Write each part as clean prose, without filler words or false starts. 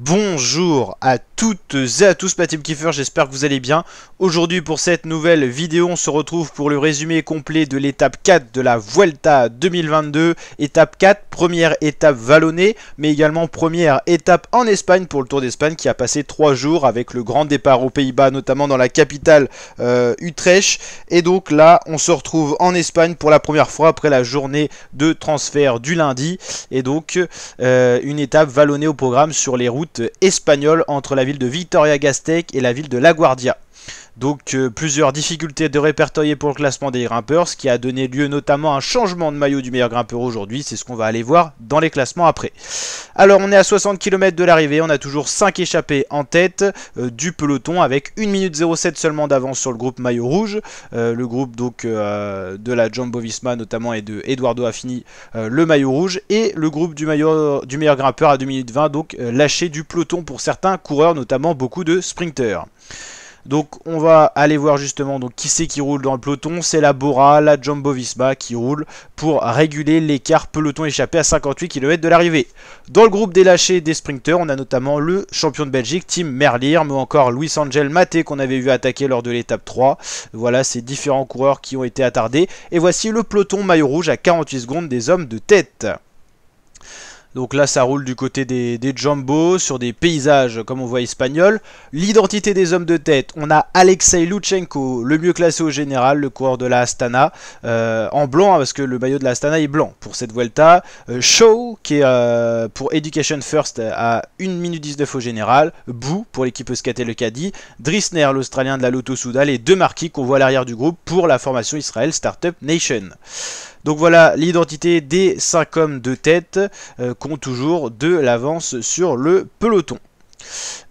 Bonjour à toutes et à tous, ma team Kiffer, j'espère que vous allez bien. Aujourd'hui pour cette nouvelle vidéo, on se retrouve pour le résumé complet de l'étape 4 de la Vuelta 2022. Étape 4, première étape vallonnée, mais également première étape en Espagne pour le Tour d'Espagne qui a passé 3 jours avec le grand départ aux Pays-Bas, notamment dans la capitale Utrecht. Et donc là, on se retrouve en Espagne pour la première fois après la journée de transfert du lundi. Et donc une étape vallonnée au programme sur les routes espagnoles entre la ville de Vitoria-Gasteiz et la ville de La Guardia. Donc plusieurs difficultés de répertorier pour le classement des grimpeurs, ce qui a donné lieu notamment à un changement de maillot du meilleur grimpeur aujourd'hui. C'est ce qu'on va aller voir dans les classements après. Alors on est à 60 km de l'arrivée, on a toujours 5 échappés en tête du peloton avec 1 minute 07 seulement d'avance sur le groupe maillot rouge. Le groupe donc de la Jumbo-Visma notamment et de Eduardo Affini, le maillot rouge. Et le groupe du meilleur grimpeur à 2 minutes 20, donc lâché du peloton pour certains coureurs, notamment beaucoup de sprinters. Donc on va aller voir justement donc qui c'est qui roule dans le peloton. C'est la Bora, la Jumbo-Visma qui roule pour réguler l'écart peloton échappé à 58 km de l'arrivée. Dans le groupe des lâchés des sprinters, on a notamment le champion de Belgique, Tim Merlier, mais encore Luis Angel Maté qu'on avait vu attaquer lors de l'étape 3. Voilà ces différents coureurs qui ont été attardés. Et voici le peloton maillot rouge à 48 secondes des hommes de tête. Donc là ça roule du côté des Jumbo sur des paysages comme on voit espagnols. L'identité des hommes de tête, on a Alexei Lutsenko, le mieux classé au général, le coureur de la Astana, en blanc hein, parce que le maillot de la Astana est blanc pour cette Vuelta. Shaw qui est pour Education First à 1 minute 19 au général. Bou pour l'équipe Euskaltel Euskadi. Drisner l'Australien de la Lotto Soudal et Demarchi qu'on voit à l'arrière du groupe pour la formation Israël Startup Nation. Donc voilà l'identité des 5 hommes de tête qui ont toujours de l'avance sur le peloton.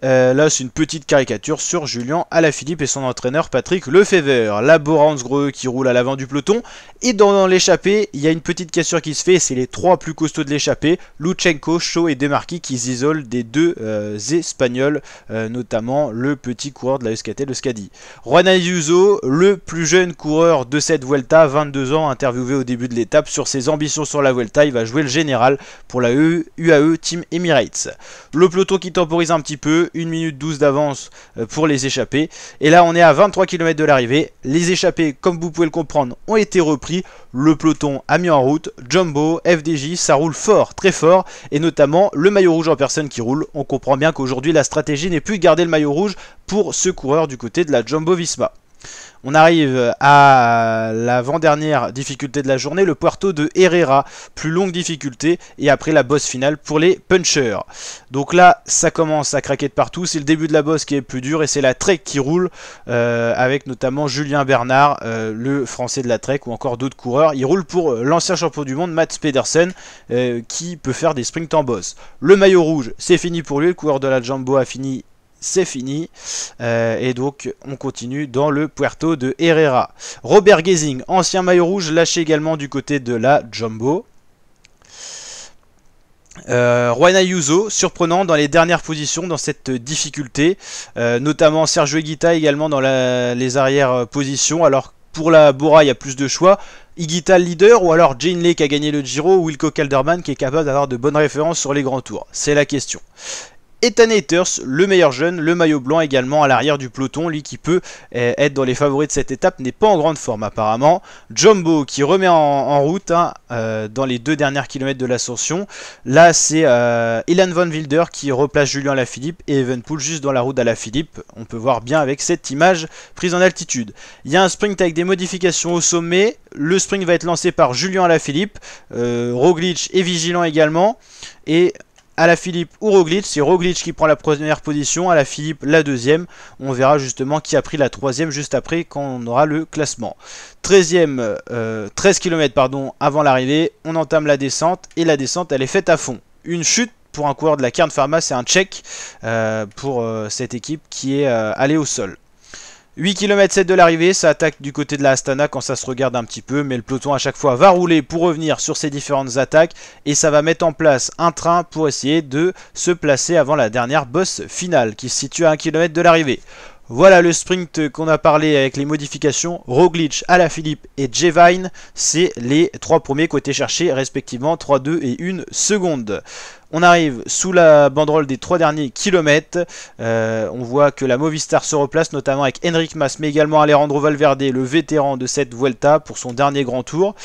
Là c'est une petite caricature sur Julien Alaphilippe et son entraîneur Patrick Lefevre. La Bora Hansgrohe qui roule à l'avant du peloton. Et dans l'échappée, il y a une petite cassure qui se fait. C'est les 3 plus costauds de l'échappée. Lutsenko, Shaw et Demarchi qui s'isolent des 2 Espagnols, notamment le petit coureur de la Euskaltel Euskadi. Juan Ayuso, le plus jeune coureur de cette Vuelta, 22 ans, interviewé au début de l'étape sur ses ambitions sur la Vuelta. Il va jouer le général pour la UAE Team Emirates. Le peloton qui temporise un petit peu, 1 minute 12 d'avance pour les échappés. Et là on est à 23 km de l'arrivée. Les échappés, comme vous pouvez le comprendre, ont été repris. Le peloton a mis en route. Jumbo, FDJ, ça roule fort, très fort. Et notamment le maillot rouge en personne qui roule. On comprend bien qu'aujourd'hui la stratégie n'est plus de garder le maillot rouge pour ce coureur du côté de la Jumbo-Visma. On arrive à l'avant-dernière difficulté de la journée, le Puerto de Herrera, plus longue difficulté, et après la bosse finale pour les punchers. Donc là, ça commence à craquer de partout, c'est le début de la bosse qui est plus dur, et c'est la Trek qui roule, avec notamment Julien Bernard, le français de la Trek, ou encore d'autres coureurs. Il roule pour l'ancien champion du monde, Mats Pedersen, qui peut faire des sprints en bosse. Le maillot rouge, c'est fini pour lui, le coureur de la Jumbo a fini. C'est fini et donc on continue dans le Puerto de Herrera. Robert Gesing, ancien maillot rouge, lâché également du côté de la Jumbo. Juan Ayuso, surprenant dans les dernières positions dans cette difficulté, notamment Sergio Higuita également dans les arrières positions. Alors pour la Bora il y a plus de choix. Higuita leader ou alors Jane Lay qui a gagné le Giro ou Wilco Kelderman qui est capable d'avoir de bonnes références sur les grands tours. C'est la question. Ethan Hayters, le meilleur jeune, le maillot blanc également à l'arrière du peloton, lui qui peut être dans les favoris de cette étape, n'est pas en grande forme apparemment. Jumbo qui remet en route hein, dans les 2 dernières kilomètres de l'ascension. Là c'est Ilan Van Wilder qui replace Julien Alaphilippe et Evenepoel juste dans la route d'Alaphilippe. On peut voir bien avec cette image prise en altitude. Il y a un sprint avec des modifications au sommet. Le sprint va être lancé par Julien Alaphilippe, Roglic est vigilant également. Et Alaphilippe ou Roglic, c'est Roglic qui prend la première position, Alaphilippe la deuxième. On verra justement qui a pris la troisième juste après quand on aura le classement. 13 km pardon, avant l'arrivée, on entame la descente et la descente elle est faite à fond. Une chute pour un coureur de la Kern Pharma, c'est un check pour cette équipe qui est allée au sol. 8 km 7 de l'arrivée, ça attaque du côté de la Astana quand ça se regarde un petit peu, mais le peloton à chaque fois va rouler pour revenir sur ces différentes attaques et ça va mettre en place un train pour essayer de se placer avant la dernière bosse finale qui se situe à 1 km de l'arrivée. Voilà le sprint qu'on a parlé avec les modifications. Roglic, Alaphilippe et Jevine, c'est les 3 premiers qui ont été cherchés respectivement 3, 2 et 1 seconde. On arrive sous la banderole des 3 derniers kilomètres. On voit que la Movistar se replace, notamment avec Enric Mas, mais également Alejandro Valverde, le vétéran de cette Vuelta pour son dernier grand tour.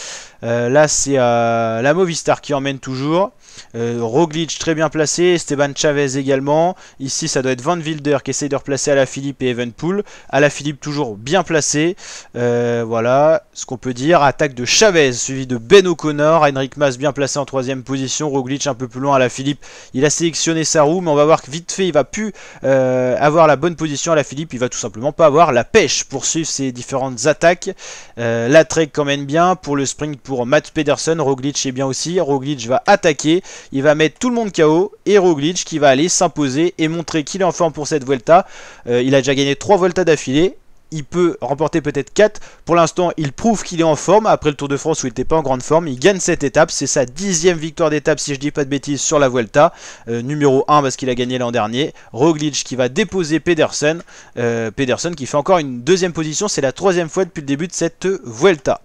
Là, c'est la Movistar qui emmène toujours. Roglic très bien placé, Esteban Chavez également. Ici, ça doit être Van Wilder qui essaye de replacer Alaphilippe et Evenepoel. Alaphilippe toujours bien placé. Voilà ce qu'on peut dire. Attaque de Chavez suivi de Ben O'Connor. Enric Mas bien placé en 3ème position. Roglic un peu plus loin. Alaphilippe, il a sélectionné sa roue, mais on va voir que vite fait, il va plus avoir la bonne position. Alaphilippe, il va tout simplement pas avoir la pêche pour suivre ses différentes attaques. La Trek quand même bien pour le sprint pour Mats Pedersen. Roglic est bien aussi. Roglic va attaquer. Il va mettre tout le monde KO et Roglic qui va aller s'imposer et montrer qu'il est en forme pour cette Vuelta. Il a déjà gagné 3 Vueltas d'affilée. Il peut remporter peut-être 4. Pour l'instant, il prouve qu'il est en forme. Après le Tour de France où il n'était pas en grande forme, il gagne cette étape. C'est sa 10e victoire d'étape, si je dis pas de bêtises, sur la Vuelta. Numéro 1 parce qu'il a gagné l'an dernier. Roglic qui va déposer Pedersen. Pedersen qui fait encore une 2ème position. C'est la 3e fois depuis le début de cette Vuelta.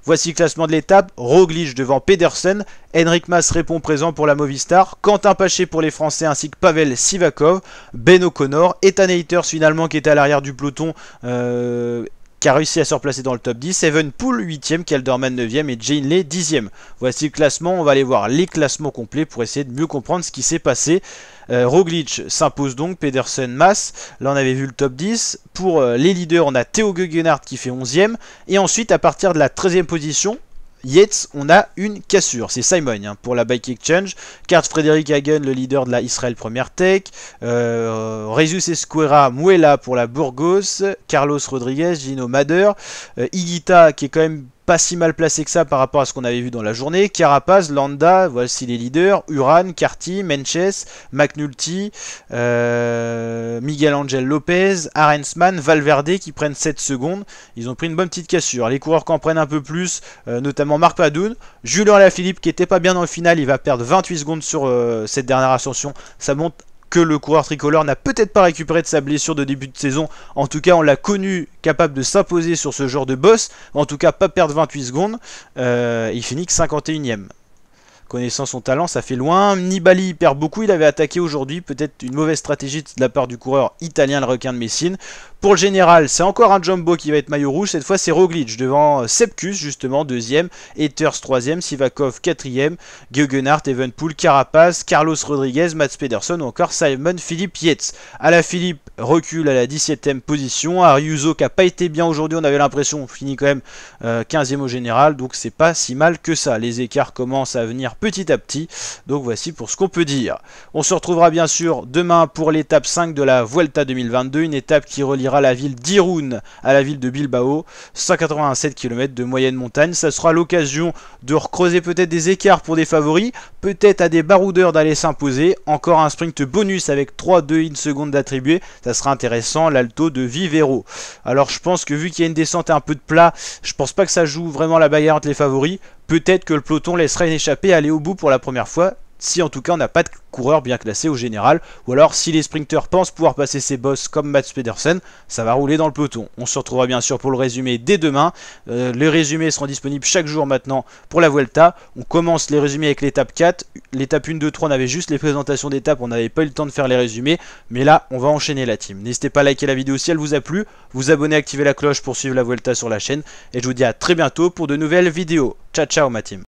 Voici le classement de l'étape. Roglic devant Pedersen. Enric Mas répond présent pour la Movistar. Quentin Paché pour les Français ainsi que Pavel Sivakov. Ben O'Connor. Ethan Hayters finalement qui était à l'arrière du peloton. Qui a réussi à se replacer dans le top 10. Evenepoel 8ème, Kelderman 9ème et Jane Lay 10ème. Voici le classement. On va aller voir les classements complets pour essayer de mieux comprendre ce qui s'est passé. Roglic s'impose donc, Pedersen, Mas. Là on avait vu le top 10. Pour les leaders, on a Theo Gegenhardt qui fait 11ème. Et ensuite, à partir de la 13ème position, Yates, on a une cassure, c'est Simon pour la Bike Exchange. Carte Frédéric Hagen, le leader de la Israel Première Tech. Jesus Escuera Muela pour la Burgos. Carlos Rodriguez, Gino Mader. Higuita qui est quand même pas si mal placé que ça par rapport à ce qu'on avait vu dans la journée. Carapaz, Landa, voici les leaders. Uran, Carty, Menches, McNulty, Miguel Angel Lopez, Arensman, Valverde qui prennent 7 secondes. Ils ont pris une bonne petite cassure. Les coureurs qui en prennent un peu plus, notamment Marc Padoun. Julien Alaphilippe qui était pas bien dans le final, il va perdre 28 secondes sur cette dernière ascension. Ça monte que le coureur tricolore n'a peut-être pas récupéré de sa blessure de début de saison. En tout cas, on l'a connu capable de s'imposer sur ce genre de boss. En tout cas, pas perdre 28 secondes. Il finit que 51ème. Connaissant son talent, ça fait loin. Nibali perd beaucoup, il avait attaqué aujourd'hui. Peut-être une mauvaise stratégie de la part du coureur italien, le requin de Messine. Pour le général, c'est encore un jumbo qui va être maillot rouge. Cette fois, c'est Roglic devant Sepkus, justement, 2ème. Ethers, 3ème. Sivakov, 4ème. Gegenhardt, Evenepoel, Carapaz, Carlos Rodriguez, Mats Pedersen ou encore Simon Philippe Yates. Alaphilippe recule à la 17ème position. Ayuso qui n'a pas été bien aujourd'hui, on avait l'impression, finit quand même 15ème au général. Donc, c'est pas si mal que ça. Les écarts commencent à venir petit à petit. Donc, voici pour ce qu'on peut dire. On se retrouvera bien sûr demain pour l'étape 5 de la Vuelta 2022. Une étape qui reliera la ville d'Irún à la ville de Bilbao, 187 km de moyenne montagne. Ça sera l'occasion de recreuser peut-être des écarts pour des favoris, peut-être à des baroudeurs d'aller s'imposer. Encore un sprint bonus avec 3-2 secondes d'attribué, ça sera intéressant. L'Alto de Vivero. Alors je pense que vu qu'il y a une descente et un peu de plat, je pense pas que ça joue vraiment la bagarre entre les favoris. Peut-être que le peloton laissera une échappée aller au bout pour la première fois, si en tout cas on n'a pas de coureur bien classé au général, ou alors si les sprinteurs pensent pouvoir passer ces boss comme Mats Pedersen, ça va rouler dans le peloton. On se retrouvera bien sûr pour le résumé dès demain. Les résumés seront disponibles chaque jour maintenant pour la Vuelta. On commence les résumés avec l'étape 4, l'étape 1, 2, 3, on avait juste les présentations d'étapes, on n'avait pas eu le temps de faire les résumés, mais là on va enchaîner la team. N'hésitez pas à liker la vidéo si elle vous a plu, vous abonner, activer la cloche pour suivre la Vuelta sur la chaîne, et je vous dis à très bientôt pour de nouvelles vidéos. Ciao ciao ma team.